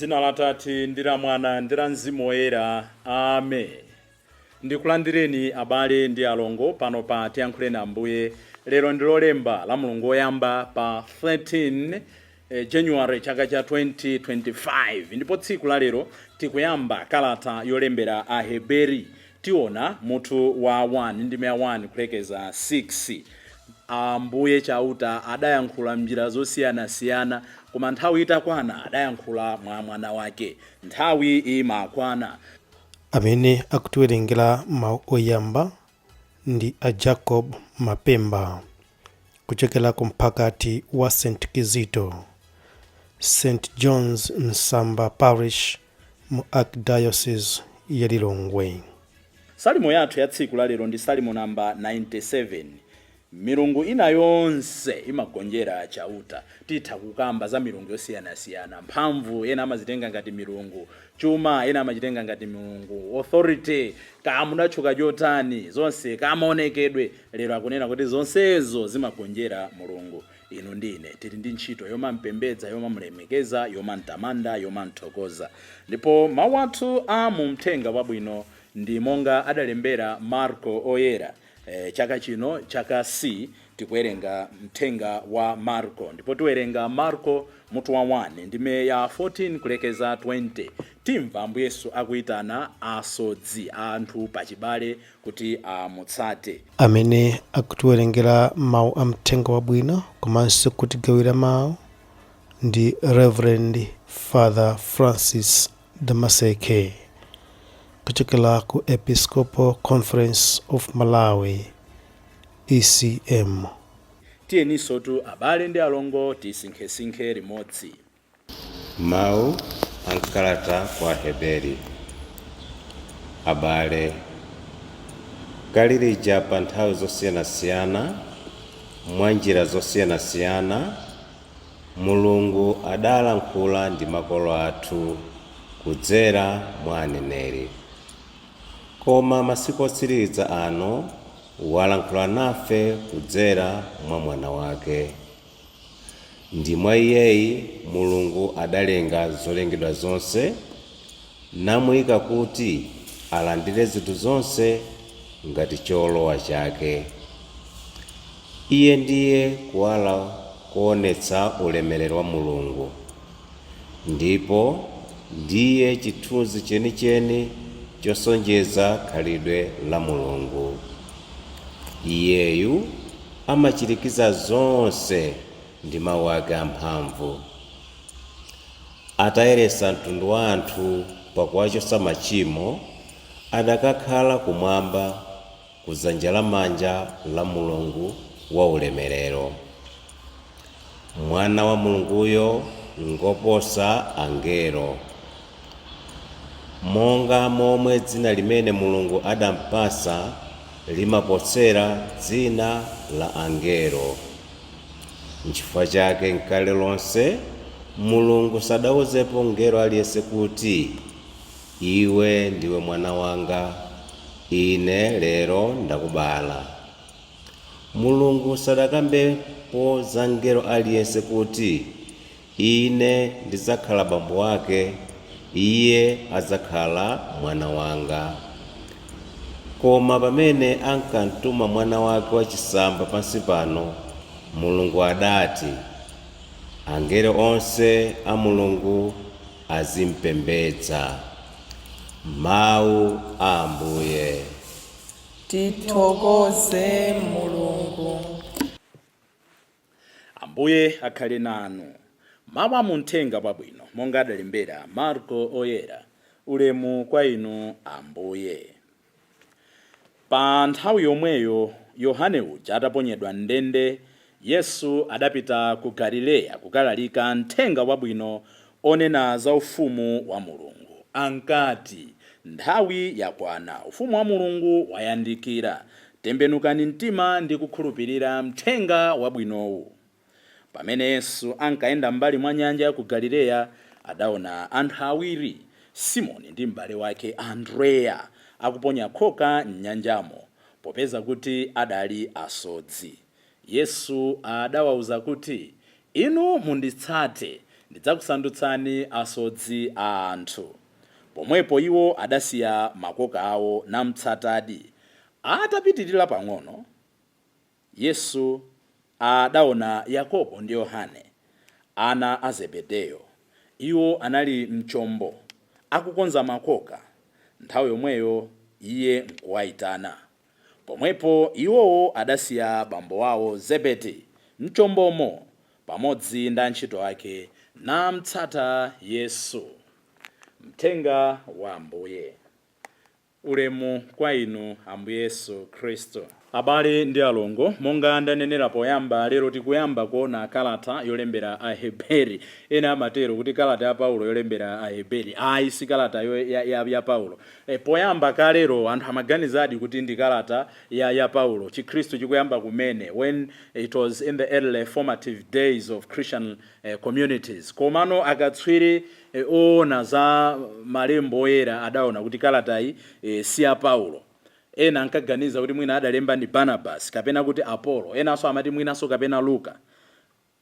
M'dzina la Atate ndi la Mwana ndi la Mzimu Woyera. Amen. Ndikulandireni abale ndi alongo pano pa Tiyankhuleni Ambuye. Lero ndi lolemba la Mulungu woyamba pa 13 January chaka cha 2025. Ndipo tsiku la lero tikuyamba kalata yolembera Aheberi. Tiona mutu wa 1 ndi 1 kulekeza 6. Ambuye chauta adayankhula m'njira zosiyanasiyana, koma nthawi itakwana adayankhula mwa mwana wake. Nthawi imakwana. Amene akutiwerengera mawu oyamba ndi a Jacob Mapemba kuchokera ku mphakati wa St. Kizito, St. John's Nsamba Parish mu Archdiocese ya Lilongwe. Salimo yathu ya tsiku la lero ndi salimo namba 97. Milungu ina yonse imagonjera chauta. Titha kukamba za milungu yosiyanasiyana. Mphamvu ena amazitenga ngati milungu, chuma ena amachitenga ngati milungu, authority kamudatchuka chotani, zonse kamaonekedwe. Lero akunena kuti zonsezo zimagonjera Mulungu. Inu ndine tili ndi ntchito yomampembedza, yomamulemekeza, yomamtamanda, yomamthokoza. Ndipo mawu athu a mu Mthenga Wabwino ndi monga adalembera Marko oyera. Chaka chino chaka C tikuwerenga mthenga wa Marko. Ndipo tiwerenga Marko mutu wa 1 ndime ya 14 kulekeza 20. Timva Ambuye Yesu akuyitana asodzi anthu pachibale kuti amutsate. Amene akutiwerengera mawu a Mthenga Wabwino komanso kutigawira mawu ndi Reverend Father Francis Damaseke kuchokera ku Episcopal Conference of Malawi ECM. Tiyeniso tu abale ndi alongo tisinkhe limodzi. Mawu ankalata kwa Heberi. Abale, kalilija pa nthawi zosiyanasiyana mwa njira zosiyanasiyana Mulungu adalankhula ndi makolo athu kudzera mwa aneneri. Koma masiku otsiriza ano walankhula nafe kudzera mwa mwana wake. Ndi mwa iyeyi Mulungu adalenga zolengedwa zonse, namuyika kuti alandire zinthu zonse ngati cholowa chake. Iye ndiye kuwala kuonetsa ulemerero wa Mulungu, ndipo ndiye chithunzi chenicheni chosonjeza khalidwe la Mulungu. Iyeyu amachirikiza zonse ndi mawu ake amphamvu. Atayeresa mtundu wa anthu pakuwachotsa machimo, adakakhala kumwamba kudzanja lamanja la Mulungu wa ulemerero. Mwana wa Mulunguyo ngoposa angelo. Monga momwe dzina limene Mulungu adampasa limaposera dzina la angelo. N'chifukwa chake nkale lonse Mulungu sadawuzepo ngelo aliyense kuti iwe ndiwe mwana wanga, ine lero ndakubala. Mulungu sadakambepo za ngelo aliyense kuti ine ndidzakhala bambo wake, iye adzakhala mwana wanga. Koma pamene ankantuma mwana wake wachisamba pansi pano, Mulungu adati angelo onse a Mulungu azimpembedza. Mawu a Ambuye. Tithokoze Mulungu. Ambuye akhale nanu. Mawu a mu Mthenga Wabwino monga adalembera Marko oyera. Ulemu kwa inu Ambuye. Pa nthawi yomweyo Yohane uja ataponyedwa ndende, Yesu adapita ku Galileya kukalalika Mthenga Wabwino onena za ufumu wa Mulungu. Ankati, nthawi yakwana, ufumu wa Mulungu wayandikira. Tembenukani mtima ndi kukhulupirira Mthenga Wabwinowu. Pamene Yesu ankayenda mbali mwa nyanja ya ku Galileya, adaona anthu awiri, Simoni ndi m'bale wake Andreya, akuponya khoka m'nyanjamo, popeza kuti adali asodzi. Yesu adawawuza kuti, inu munditsate, ndidzakusandutsani asodzi a anthu. Pomwepo iwo adasiya makoka awo namutsatadi. Atapitirira pang'ono, Yesu adaona Yakobo ndi Yohane, ana a Zebedeyo. Iwo anali mchombo akukonza makoka. Nthawi yomweyo iye nkuwayitana. Pomwepo iwowo adasiya bambo wawo Zebedi mchombomo pamodzi ndi antchito ake namutsata Yesu. Mthenga wa Ambuye. Ulemu kwa inu Ambuye Yesu Kristo. Abale ndi alongo, monga ndanenera poyamba, lero tikuyamba kuona kalata yolembera Aheberi. Ena amatero kuti kalata ya Paulo yolembera Aheberi. Ayi si kalata ya Paulo. Poyamba kalero anthu amaganizadi kuti ndi kalata ya Paulo. Chikristu chikuyamba kumene when it was in the early formative days of Christian communities. Komano akatswiri ona za malembo oyera adaona kuti kalata iyi si ya Paulo. Ena ankaganiza kuti mwina adalemba ndi Barnabas kapena kuti Apollo. Ena so amati mwinaso kapena Luka.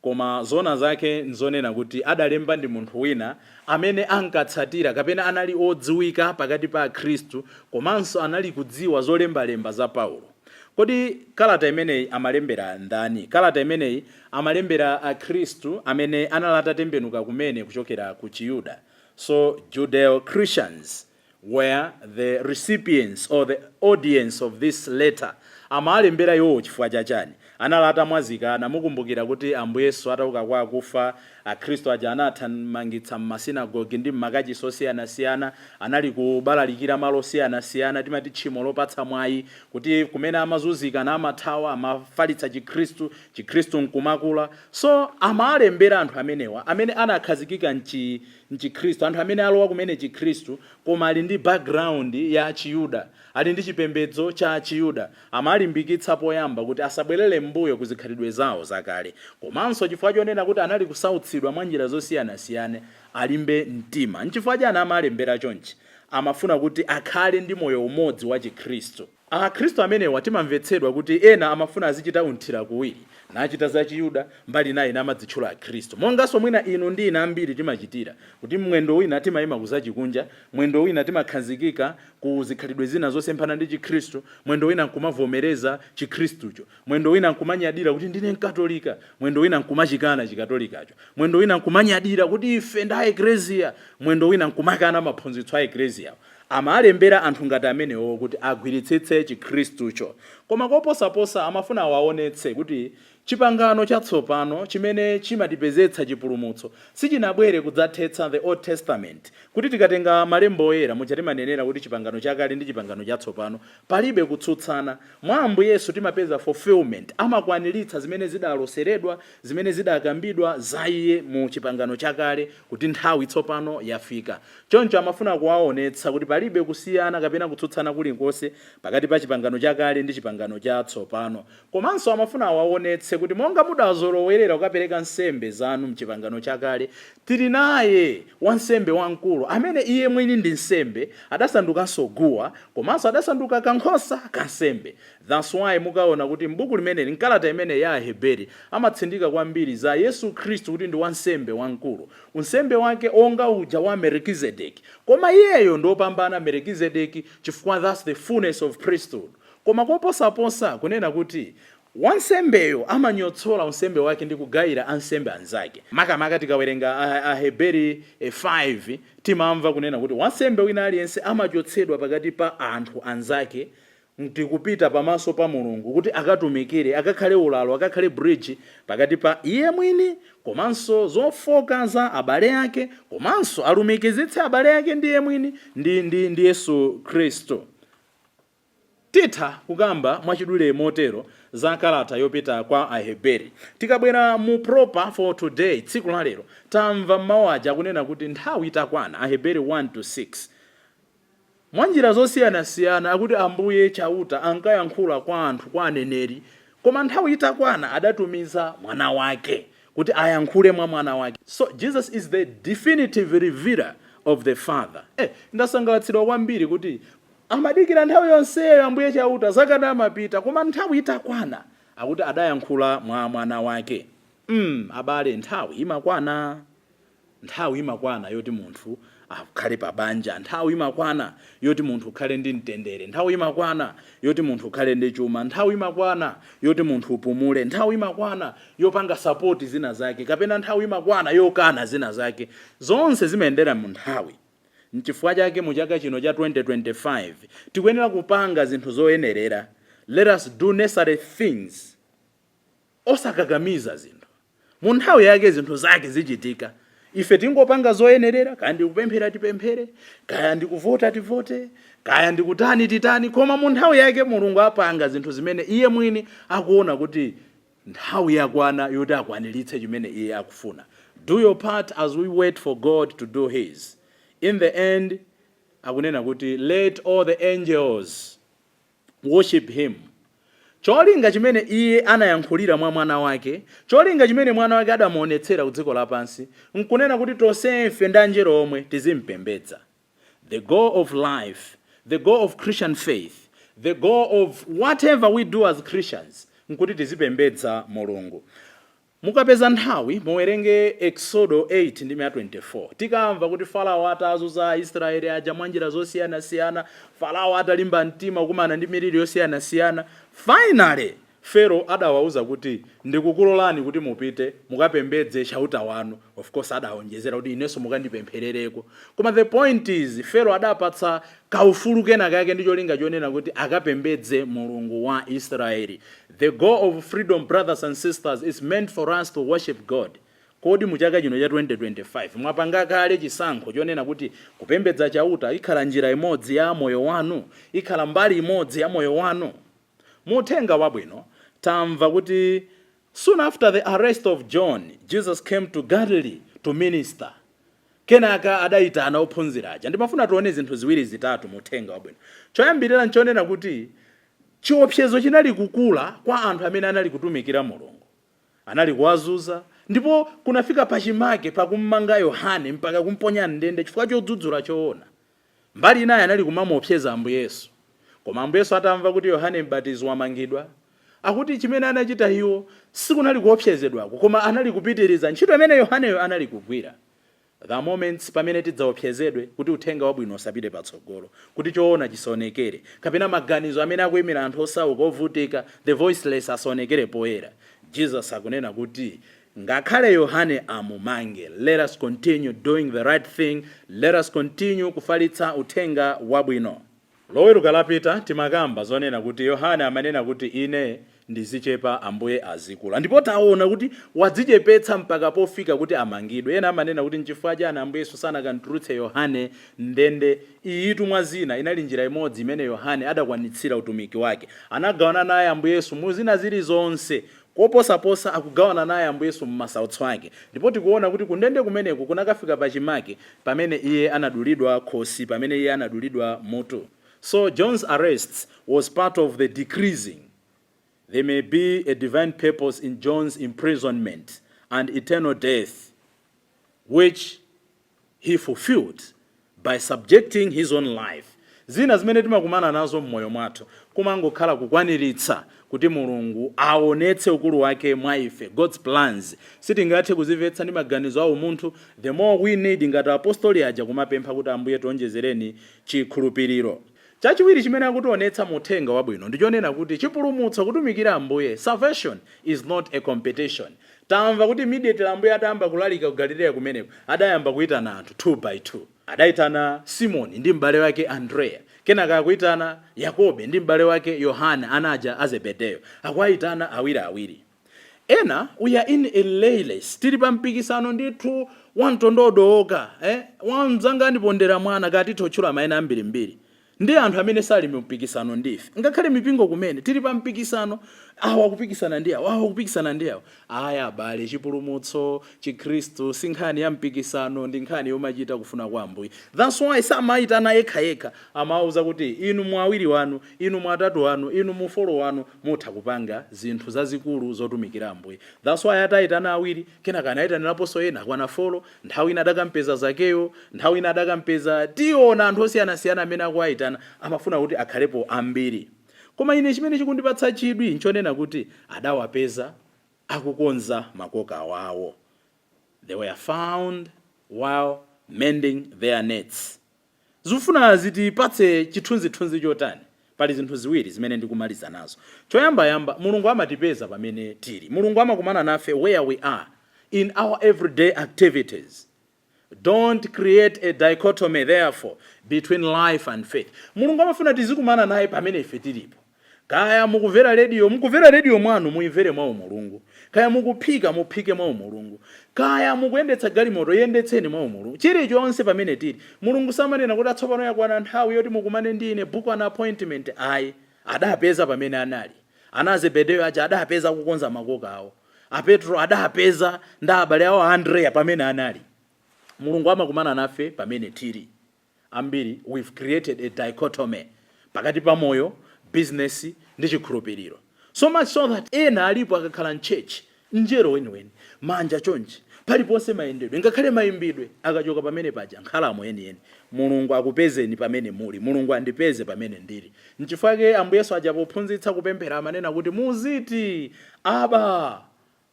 Koma zona zake nzonena kuti adalemba ndi munthu wina amene ankatsatira kapena anali odziwika pakati pa Khristu, komanso anali kudziwa zolembalemba za Paulo. Kodi kalata imeneyi amalembera ndani? Kalata imeneyi amalembera Akhristu amene analata tembenuka kumene kuchokera ku Chiyuda. So Judeo-Christians were the recipients or the audience of this letter. Amalembera yo chifukwa chachani? Analata mwazikana mukumbukira kuti Ambuye Yesu atauka kwa akufa, Akhristu aja anathamangitsa m'masinagogi ndi m'makachi osiyana-siyana, anali kubalalikira malo osiyana-siyana, timati tchimo lopatsa mwayi kuti kumene amazunzika na amathawa amafalitsa Chikhristu nkumakula. So amalembera anthu amenewa amene anakhazikika mchikhristu, anthu amene alowa kumene Chikhristu koma ali ndi background ya Chiyuda, ali ndi chipembedzo cha Chiyuda. Amalimbikitsa poyamba kuti asabwerere mbuyo kuzikhalidwe zawo zakale. Komanso chifukwa chonena kuti anali kusautsidwa mwa njira zosiyana-siyana, alimbe mtima. Nchifukwa chani amalembera chonchi? Amafuna kuti akhale ndi moyo umodzi wa Chikhristu. Akhristu amenewa timamvetsedwa kuti ena amafuna azichita unthira kuwiri, nachita za Chiyuda mbali naye namadzitchula Akhristu. Monganso mwina inu ndi ina ambiri timachitira kuti mwendo wina timayima kuzachikunja, mwendo wina timakhazikika ku zikhalidwe zina zosemphana ndi Chikhristu, mwendo wina nkumavomereza Chikhristucho, mwendo wina nkumanyadira kuti ndine Mkatolika, mwendo wina nkumachikana Chikatolikacho, mwendo wina nkumanyadira kuti ife nda Eklesia, mwendo wina nkumakana maphunzitso a Eklesia. Amalembera anthu ngati amenewo kuti agwiritsitse Chikhristucho. Koma koposaposa amafuna awaonetse kuti chipangano chatsopano chimene chimatipezetsa chipulumutso sichinabwere kudzathetsa the Old Testament. Kuti tikatenga malembo oyera muchatimanenera kuti chipangano chakale ndi chipangano chatsopano palibe kutsutsana. Mwa Ambuye Yesu timapeza fulfillment, amakwaniritsa zimene zidaloseredwa, zimene zidakambidwa za iye mu chipangano chakale kuti nthawi tsopano yafika. Choncho amafuna kuwaonetsa kuti palibe kusiyana kapena kutsutsana kulikonse pakati pa chipangano chakale ndi chipangano chatsopano. Komanso amafuna awaonetse kuti monga mudazolowerera kukapereka nsembe zanu mchipangano chakale, tili naye wansembe wamkulu amene iye mwini ndi nsembe, adasandukanso guwa, komanso adasanduka kankhosa kansembe. That's why mukaona kuti m'buku limene nkalata imene ya Aheberi amatsindika kwambiri za Yesu Khristu kuti ndi wansembe wamkulu. Unsembe wake onga uja wa Melkizedeki, koma iyeyo ndopambana Melkizedeki chifukwa that's the fullness of priesthood. Koma koposaposa kunena kuti wansembeyo amanyotsola unsembe wake ndi kugayira ansembe anzake. Makamaka tikawerenga Aheberi 5 timamva kunena kuti wansembe wina aliyense amachotsedwa pakati pa anthu anzake ndikupita pamaso pa Mulungu kuti akatumikire, akakhale ulalo, akakhale bridge pakati pa iye mwini komanso zofoka za abale ake, komanso alumikizitse abale ake ndi iye mwini ndi Yesu Khristu. Titha kukamba mwachidule motero za kalata yopita kwa Aheberi. Tikabwera mu proper for today, tsiku la lero, tamva mawu aja kunena kuti nthawi itakwana. Aheberi 1-6. Mwanjira zosiyana-siyana akuti Ambuye chauta ankayankhula kwa anthu, kwa aneneri, koma nthawi itakwana adatumiza mwana wake kuti ayankhule mwa mwana wake. So Jesus is the definitive revealer of the Father. Ndasangalatsidwa kwambiri kuti amadikira nthawi yonseyo Ambuye chauta zakana amapita, koma nthawi itakwana akuti adayankhula mwa mwana wake. Abale, nthawi imakwana. nthawi imakwana yoti munthu akhale pa banja, nthawi imakwana yoti munthu ukhale ndi mtendere, nthawi imakwana yoti munthu ukhale ndi chuma, nthawi imakwana yoti munthu upumule, nthawi imakwana yopanga sapoti zina zake, kapena nthawi imakwana yokana zina zake. Zonse zimayendera mu nthawi. N'chifukwa chake mu chaka chino cha 2025 tikuyenera kupanga zinthu zoyenerera. Let us do necessary things. Osakakamiza zinthu. Mu nthawi yake zinthu zake zichitika. Ife tingopanga zoyenerera, kaya ndikupemphera tipemphere, kaya ndikuvota tivote, kaya ndikutani titani, koma mu nthawi yake Mulungu apanga zinthu zimene iye mwini akuona kuti nthawi yakwana yoti akwaniritse chimene iye akufuna. Do your part as we wait for God to do his. In the end, akunena kuti let all the angels worship him. Cholinga chimene iye anayankhulira mwa mwana wake, cholinga chimene mwana wake adamuonetsera ku dziko lapansi, nkunena kuti tonsefe ndi angelo omwe tizimpembedza. The goal of life, the goal of Christian faith, the goal of whatever we do as Christians, nkuti tizipembedza Mulungu. Mukapeza nthawi muwerenge Exodo 8 ndi 24. Tikamva kuti Farao atazunza Israeli aja mwanjira zosiyana-siyana, Farao atalimba mtima kumana ndi miliri yosiyana-siyana. Finally, Pharaoh adawauza kuti ndikukulolani kuti mupite mukapembedze chauta wanu. Of course adawonjezera kuti inenso mukandipempherereko. Koma the point is Pharaoh adapatsa kaufulu kena kake ndi cholinga chonena kuti akapembedze Mulungu wa Israeli. The goal of freedom, brothers and sisters, is meant for us to worship God. Kodi mu chaka chino cha 2025 mwapanga kale chisankho chonena kuti kupembedza chauta ikhala njira imodzi ya moyo wanu, ikhala mbali imodzi ya moyo wanu. Muthenga wabwino tamva kuti soon after the arrest of John, Jesus came to Galilee to minister. Kenaka adaitana ophunzira aja. Ndimafuna tuone zinthu ziwiri zitatu muthenga wabwino. Choyambirira nchonena kuti chiopsezo chinali kukula kwa anthu amene anali kutumikira Mulungu. Anali kuwazunza, ndipo kunafika pachimake pakummanga Yohane mpaka kumponya ndende chifukwa chodzudzula choona. Mbali inayi anali kumamuopseza Ambuye Yesu. Koma Ambuye Yesu atamva kuti Yohane Mbatizi wamangidwa, akuti chimene anachita iwo sikunali kuopsezedwako, koma anali kupitiriza ntchito imene Yohaneyo anali kugwira. The moments pamene tidzaopsezedwe kuti uthenga wabwino usapite patsogolo, kuti choona chisaonekere, kapena maganizo amene akuyimira anthu osauka ovutika, the voiceless asaonekere poyera. Jesus akunena kuti ngakhale Yohane amumange, let us continue doing the right thing, let us continue kufalitsa uthenga wabwino. Loweruka lapita timakamba zonena kuti Yohane amanena kuti ine ndizichepa Ambuye azikula. Ndipo taona kuti wadzichepetsa mpaka pofika kuti amangidwe. Ena amanena kuti nchifukwa chani Ambuye Yesu sanakantulutse Yohane ndende. Iyitu mwa zina inali njira imodzi imene Yohane adakwanitsira utumiki wake. Anagawana naye Ambuye Yesu mu zina zilizonse. Koposaposa akugawana naye Ambuye Yesu m'masautso ake. Ndipo tikuona kuti kundende kumeneku kunakafika pachimake pamene iye anadulidwa khosi, pamene iye anadulidwa mutu. So John's arrest was part of the decreasing. There may be a divine purpose in John's imprisonment and eternal death, which he fulfilled by subjecting his own life. Zina zimene timakumana nazo mmoyo mwathu kumangokhala kukwaniritsa kuti Mulungu aonetse ukulu wake mwa ife, God's plans. Sitingathe kuzimvetsa ndi maganizo awo munthu. The more we need ngati apostoli aja kumapempha kuti Ambuye tionjezereni chikhulupiriro. Chachiwiri chimene akutionetsa muthenga wabwino ndichonena kuti chipulumutso kutumikira Ambuye. Salvation is not a competition. Tamva kuti immediately Ambuye atayamba kulalika ku Galileya kumeneko adayamba kuitana anthu 2 by 2. Adaitana Simoni ndi m'bale wake Andrea. Kenaka akuitana Yakobe ndi m'bale wake Yohane anaja Azebedeyo. Akuitana awiri. Ena we are in a layless. Tili pa mpikisano ndithu wantondodo oka. Wamzanga ndipondera mwana kati tochula mayina ambirimbiri. Ndi anthu amene sali mpikisano ndife. Ngakhale mipingo kumene tili pa mpikisano, awa kupikisana ndi awa, awa kupikisana ndi awa. Aya bale chipulumutso chiKristu sinkhani ya mpikisano ndi nkhani yomachita kufuna kwa Ambuye. That's why samaitana yekha amauza kuti inu mwawiri wanu, inu mwatatu wanu, inu mufolo wanu mutha kupanga zinthu zazikulu zotumikira Ambuye. That's why ataitana awiri, kenaka anaitaniraponso ena kwana folo, nthawi ina adakampeza Zakeyo, nthawi ina adakampeza tiona anthu osiyana-siyana amene akuwaitana amafuna kuti akhalepo ambiri. Koma ine chimene chikundipatsa chidwi nchonena kuti adawapeza akukonza makoka awawo. They were found while mending their nets. Zufuna zitipatse chithunzithunzi chotani. Pali zinthu ziwiri zimene ndikumaliza nazo. Choyamba Mulungu amatipeza pamene tili. Mulungu amakumana nafe where we are in our everyday activities. Don't create a dichotomy therefore between life and faith. Mulungu amafuna tizikumana naye pamene ife tilipo. Kaya mukuvera radio mwanu muimvere mwa Mulungu. Kaya mukuphika muphike mwa Mulungu. Kaya mukuyendetsa galimoto yendetseni mwa Mulungu. Chilichonse pamene tili. Mulungu samanena kuti atsopano yakwana nthawi yoti mukumane ndine book an appointment. Ayi, adapeza pamene anali. Ana Zebedeyo aja adapeza kukonza makoka awo. Petro adapeza nda abale awo Andrea pamene anali. Mulungu amakumana nafe pamene tili. Ambiri, we've created a dichotomy pakati pa moyo, business ndi chikhulupiriro. So much so that ena alipo akakhala mchurch njero weniweni manja chonchi paliponse mayendedwe ngakhale mayimbidwe akachoka pamene paja nkhalamo yeniyeni. Mulungu akupezeni pamene muli. Mulungu andipeze pamene ndili. Nchifukwa Ambuye Yesu ajapophunzitsa kupemphera amanena kuti muziti Aba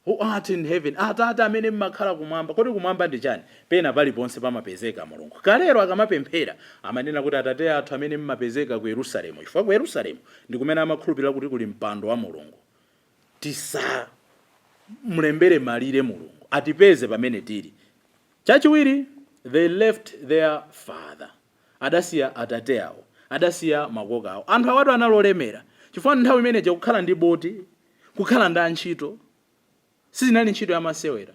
who art in heaven, Atate amene mmakhala kumwamba. Kodi kumwamba ndi chani? Pena paliponse pamapezeka Mulungu. Kalero akamapemphera amanena kuti Atate athu amene mmapezeka ku Yerusalemu. Chifukwa ku Yerusalemu ndi kumene amakhulupirira kuti kuli mpando wa Mulungu. Tisa mlembere malire Mulungu atipeze pamene tili. Chachiwiri, they left their father. Adasiya atate awo, adasiya makoka awo. Anthu awatu analolemera. Chifukwa nthawi imeneja kukhala ndi boti, kukhala ndi antchito, sizinali ntchito yamasewera.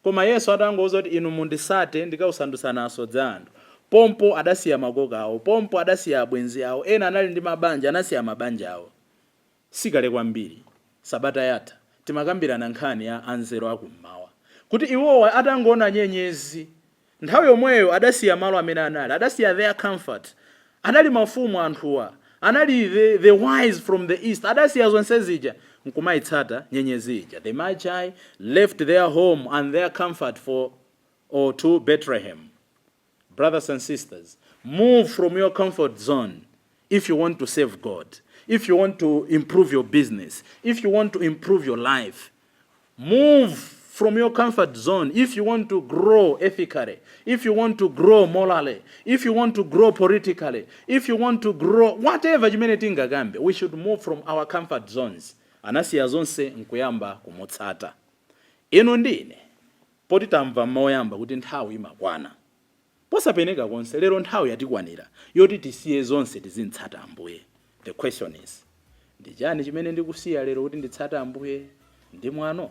Koma Yesu atangoza kuti inu mundisate ndikausandusa naso dza anthu. Pompo adasiya makoka awo, pompo adasiya abwenzi awo, ena anali ndi mabanja anasiya mabanja awo. Sikale kwambiri, sabata yatha, timakambirana nkhani ya anzelo akummawa. Kuti iwowa atangoona nyenyezi, nthawi yomweyo adasiya malo amene anali, adasiya their comfort. Anali mafumu anthuwa, anali the wise from the east, adasiya zonse zija, nkumayitsata nyenyezi ija. The Magi left their home and their comfort to Bethlehem. Brothers and sisters, move from your comfort zone if you want to serve God, if you want to improve your business, if you want to improve your life. Move from your comfort zone if you want to grow ethically, if you want to grow morally, if you want to grow politically, if you want to grow whatever humanity ngagambe. We should move from our comfort zones. Anasiya zonse nkuyamba kumutsata. Inu ndine poti tamva moyamba kuti nthawi imakwana. Posapeneka konse lero nthawi yatikwanira yoti tisiye zonse tizintsata Ambuye. The question is, ndi chani chimene ndikusiya lero kuti nditsata Ambuye? Ndi mwano,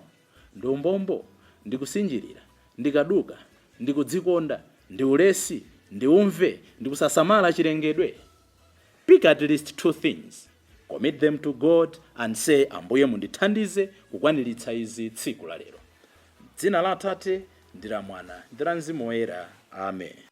ndi umbombo, ndi kusinjirira, ndi kaduka, ndi kudzikonda, ndi ulesi, ndi umve, ndi kusasamala chilengedwe. Pick at least 2 things. Commit them to God and say, Ambuye mundithandize kukwaniritsa izi tsiku la lero. Dzina la Atate ndi la Mwana ndi la Mzimu Woyera. Amen.